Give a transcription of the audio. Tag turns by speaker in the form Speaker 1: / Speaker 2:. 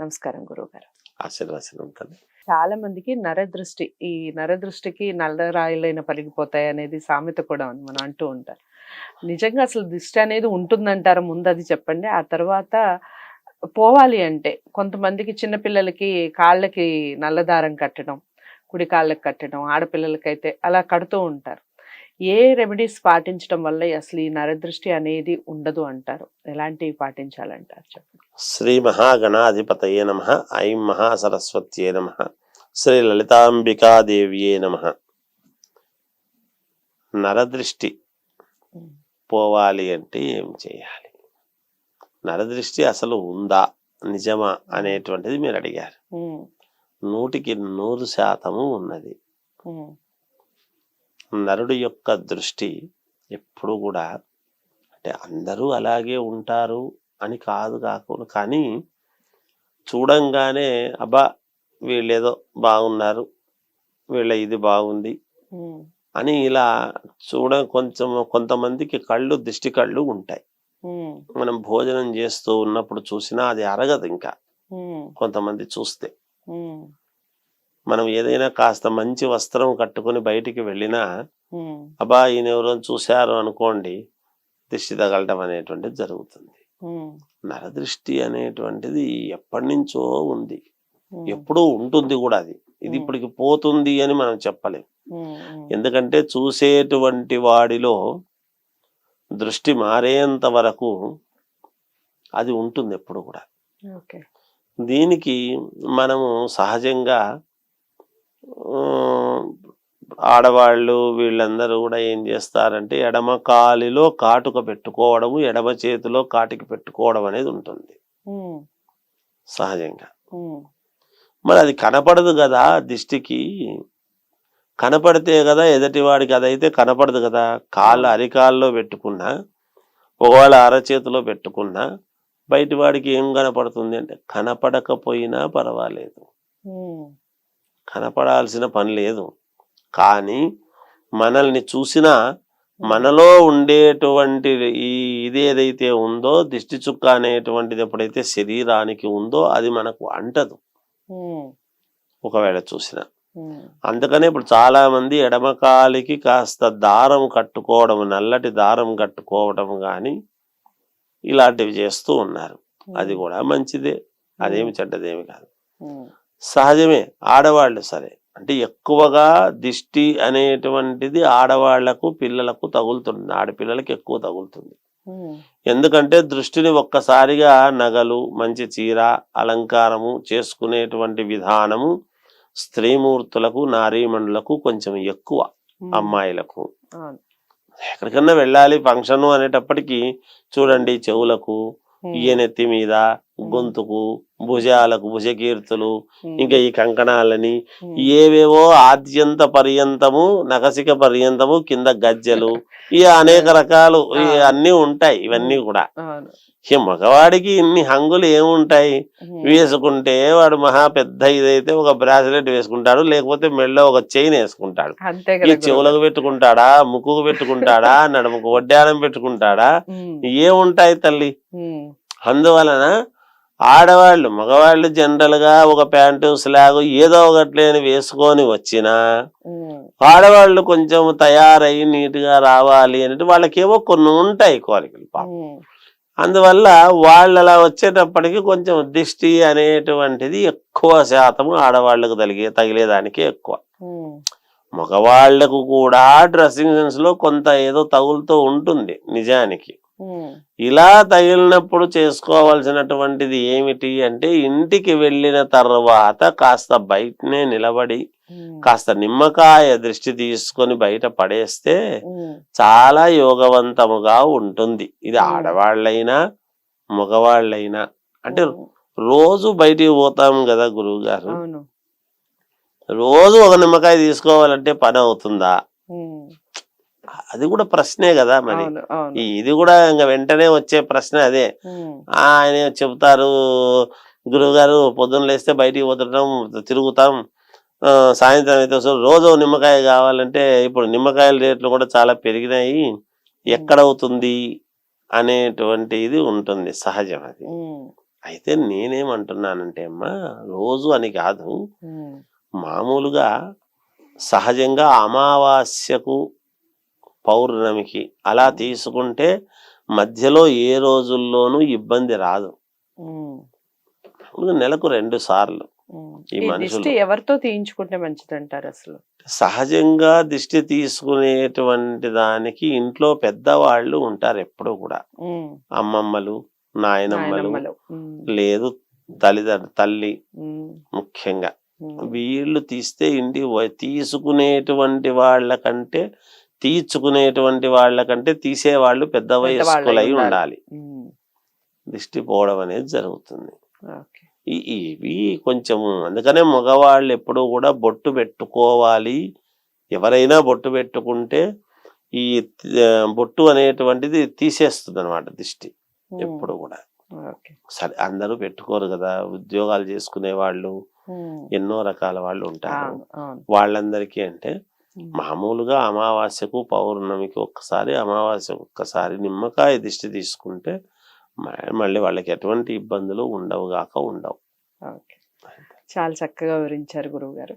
Speaker 1: నమస్కారం గురువుగారు.
Speaker 2: ఆశీర్వచనం తల్లి.
Speaker 1: చాలా మందికి నరదృష్టి, ఈ నరదృష్టికి నల్లరాయిలైన పలిగిపోతాయి అనేది సామెత కూడా ఉంది, మనం అంటూ ఉంటారు. నిజంగా అసలు దృష్టి అనేది ఉంటుందంటారా? ముందు అది చెప్పండి. ఆ తర్వాత పోవాలి అంటే కొంతమందికి చిన్నపిల్లలకి కాళ్ళకి నల్లదారం కట్టడం, కుడి కాళ్ళకి కట్టడం, ఆడపిల్లలకైతే అలా కడుతూ ఉంటారు. ఏ రెమెడీస్ పాటించడం వల్ల అసలు ఈ నరదృష్టి అనేది ఉండదు అంటారు? ఎలాంటివి పాటించాలంటారు చెప్పండి.
Speaker 2: శ్రీ మహాగణాధిపతయే నమః. ఐం మహాసరస్వత్యే నమః. శ్రీ లలితాంబికాదేవ్యే నమః. నరదృష్టి పోవాలి అంటే ఏం చేయాలి? నరదృష్టి అసలు ఉందా, నిజమా అనేటువంటిది మీరు అడిగారు. 100% ఉన్నది. నరుడి యొక్క దృష్టి ఎప్పుడు కూడా, అంటే అందరూ అలాగే ఉంటారు అని కాకుండా, కానీ చూడంగానే అబ్బా వీళ్ళేదో బాగున్నారు, వీళ్ళ ఇది బాగుంది అని ఇలా కొంతమందికి దిష్టి కళ్ళు ఉంటాయి. మనం భోజనం చేస్తూ ఉన్నప్పుడు చూసినా అది అరగదు. ఇంకా కొంతమంది చూస్తే మనం ఏదైనా కాస్త మంచి వస్త్రం కట్టుకుని బయటికి వెళ్ళినా అబ్బా ఈయన ఎవరో చూశారు అనుకోండి, దిష్టి తగలటం అనేటువంటిది జరుగుతుంది. నరదృష్టి అనేటువంటిది ఎప్పటి నుంచో ఉంది, ఎప్పుడూ ఉంటుంది కూడా. ఇది ఇప్పటికి పోతుంది అని మనం చెప్పలేం. ఎందుకంటే చూసేటువంటి వాడిలో దృష్టి మారేంత వరకు అది ఉంటుంది ఎప్పుడు కూడా. దీనికి మనము సహజంగా ఆడవాళ్ళు వీళ్ళందరూ కూడా ఏం చేస్తారంటే ఎడమ కాలిలో కాటుక పెట్టుకోవడము, ఎడమ చేతిలో కాటికి పెట్టుకోవడం అనేది ఉంటుంది సహజంగా. మరి అది కనపడదు కదా దిష్టికి. కనపడితే కదా ఎదుటివాడికి, అదైతే కనపడదు కదా. అరికాల్లో పెట్టుకున్నా, ఒకవేళ అరచేతిలో పెట్టుకున్నా బయటి వాడికి ఏం కనపడుతుంది అంటే, కనపడకపోయినా పర్వాలేదు, కనపడాల్సిన పని లేదు. కానీ మనల్ని చూసినా మనలో ఉండేటువంటి ఇది ఏదైతే ఉందో, దిష్టి చుక్క అనేటువంటిది ఎప్పుడైతే శరీరానికి ఉందో అది మనకు అంటదు ఒకవేళ చూసినా. అందుకనే ఇప్పుడు చాలా మంది ఎడమకాలికి కాస్త దారం కట్టుకోవడం, నల్లటి దారం కట్టుకోవడం కానీ ఇలాంటివి చేస్తూ ఉన్నారు. అది కూడా మంచిదే, అదేమి చెడ్డదేమి కాదు, సహజమే. ఆడవాళ్ళు సరే అంటే ఎక్కువగా దిష్టి అనేటువంటిది ఆడవాళ్లకు, పిల్లలకు తగులుతుంది. ఆడపిల్లలకి ఎక్కువ తగులుతుంది. ఎందుకంటే దృష్టిని ఒక్కసారిగా నగలు, మంచి చీర, అలంకారము చేసుకునేటువంటి విధానము స్త్రీమూర్తులకు, నారీమణులకు కొంచెం ఎక్కువ. అమ్మాయిలకు ఎక్కడికన్నా వెళ్ళాలి ఫంక్షన్ అనేటప్పటికీ చూడండి, చెవులకు, ఈయనెత్తి మీద, గొంతుకు, భుజాలకు భుజకీర్తులు, ఇంకా ఈ కంకణాలని, ఏవేవో ఆద్యంత పర్యంతము, నఖసిక పర్యంతము, కింద గజ్జలు, ఇక అనేక రకాలు అన్నీ ఉంటాయి. ఇవన్నీ కూడా ఈ మగవాడికి ఇన్ని హంగులు ఏముంటాయి? వేసుకుంటే వాడు మహా పెద్ద ఇదైతే ఒక బ్రాస్లెట్ వేసుకుంటాడు, లేకపోతే మెడలో ఒక చైన్ వేసుకుంటాడు. ఈ చెవులకు పెట్టుకుంటాడా, ముక్కుకు పెట్టుకుంటాడా, నడుముకు వడ్డానం పెట్టుకుంటాడా, ఏముంటాయి తల్లి. అందువలన ఆడవాళ్ళు, మగవాళ్ళు జనరల్ గా ఒక ప్యాంటు, స్లాగ్ ఏదో ఒకట్లేని వేసుకొని వచ్చినా ఆడవాళ్ళు కొంచెం తయారయ్యి నీట్ గా రావాలి అంటే వాళ్ళకేమో కొన్ని ఉంటాయి కోరికలు పాపం. అందువల్ల వాళ్ళు అలా వచ్చేటప్పటికి కొంచెం దిష్టి అనేటువంటిది ఎక్కువ శాతము ఆడవాళ్లకు తగిలేదానికి ఎక్కువ. మగవాళ్లకు కూడా డ్రెస్సింగ్ సెన్స్ లో కొంత ఏదో తగులుతూ ఉంటుంది నిజానికి. ఇలా తగిలినప్పుడు చేసుకోవాల్సినటువంటిది ఏమిటి అంటే, ఇంటికి వెళ్ళిన తర్వాత కాస్త బయటనే నిలబడి కాస్త నిమ్మకాయ దృష్టి తీసుకొని బయట పడేస్తే చాలా యోగవంతముగా ఉంటుంది. ఇది ఆడవాళ్ళైనా మగవాళ్ళైనా. అంటే రోజు బయటికి పోతాం కదా గురువు గారు, రోజు ఒక నిమ్మకాయ తీసుకోవాలంటే పని అవుతుందా? అది కూడా ప్రశ్నే కదా. మరి ఇది కూడా ఇంకా వెంటనే వచ్చే ప్రశ్న అదే. ఆయన చెబుతారు, గురువు గారు పొద్దున్న లేస్తే బయటికి పోతుంటాం, తిరుగుతాం, సాయంత్రం అయితే రోజు నిమ్మకాయ కావాలంటే ఇప్పుడు నిమ్మకాయల రేట్లు కూడా చాలా పెరిగినాయి, ఎక్కడవుతుంది అనేటువంటి ఇది ఉంటుంది, సహజం అది. అయితే నేనేమంటున్నానంటే అమ్మా, రోజు అని కాదు,
Speaker 1: ఉమ్,
Speaker 2: మామూలుగా సహజంగా అమావాస్యకు పౌర్ణమికి అలా తీసుకుంటే మధ్యలో ఏ రోజుల్లోనూ ఇబ్బంది రాదు.
Speaker 1: ఉమ్,
Speaker 2: నెలకు 2 సార్లు
Speaker 1: ఉమ్.
Speaker 2: ఈ
Speaker 1: ఈ
Speaker 2: మనుషులు
Speaker 1: దిష్టి ఎవరితో తీయించుకుంటే మంచిదంటారు అసలు?
Speaker 2: సహజంగా దిష్టి తీసుకునేటువంటి దానికి ఇంట్లో పెద్దవాళ్ళు ఉంటారు ఎప్పుడూ కూడా.
Speaker 1: ఉమ్,
Speaker 2: అమ్మమ్మలు, నాయనమ్మలు,
Speaker 1: నాయనమ్మలు. ఉమ్,
Speaker 2: లేదు తల్లి
Speaker 1: ఉమ్,
Speaker 2: ముఖ్యంగా.
Speaker 1: ఉమ్.
Speaker 2: వీళ్ళు తీస్తే తీసుకునేటువంటి వాళ్ళకంటే తీర్చుకునేటువంటి వాళ్ళకంటే తీసేవాళ్ళు పెద్ద
Speaker 1: పెద్దవాళ్ళై
Speaker 2: వయస్కులై
Speaker 1: ఉండాలి.
Speaker 2: ఉండాలి.
Speaker 1: ఉమ్,
Speaker 2: దిష్టి పోవడం అనేది జరుగుతుంది.
Speaker 1: ఓకే.
Speaker 2: ఇవి కొంచెము అందుకనే మగవాళ్ళు ఎప్పుడూ కూడా బొట్టు పెట్టుకోవాలి. ఎవరైనా బొట్టు పెట్టుకుంటే ఈ బొట్టు అనేటువంటిది తీసేస్తుంది అనమాట దిష్టి
Speaker 1: ఉమ్,
Speaker 2: ఎప్పుడు కూడా.
Speaker 1: ఓకే.
Speaker 2: సరే అందరూ పెట్టుకోరు కదా, ఉద్యోగాలు చేసుకునే వాళ్ళు
Speaker 1: ఉమ్,
Speaker 2: ఎన్నో రకాల వాళ్ళు ఉంటారు.
Speaker 1: అవును, అవును.
Speaker 2: వాళ్ళందరికీ అంటే
Speaker 1: ఉమ్,
Speaker 2: మామూలుగా అమావాస్యకు పౌర్ణమికి ఒక్కసారి, అమావాస్యకు ఒక్కసారి నిమ్మకాయ దిష్టి తీసుకుంటే మళ్ళీ వాళ్ళకి ఎటువంటి ఇబ్బందులు ఉండవు.
Speaker 1: ఓకే. చాలా చక్కగా వివరించారు గురువు గారు.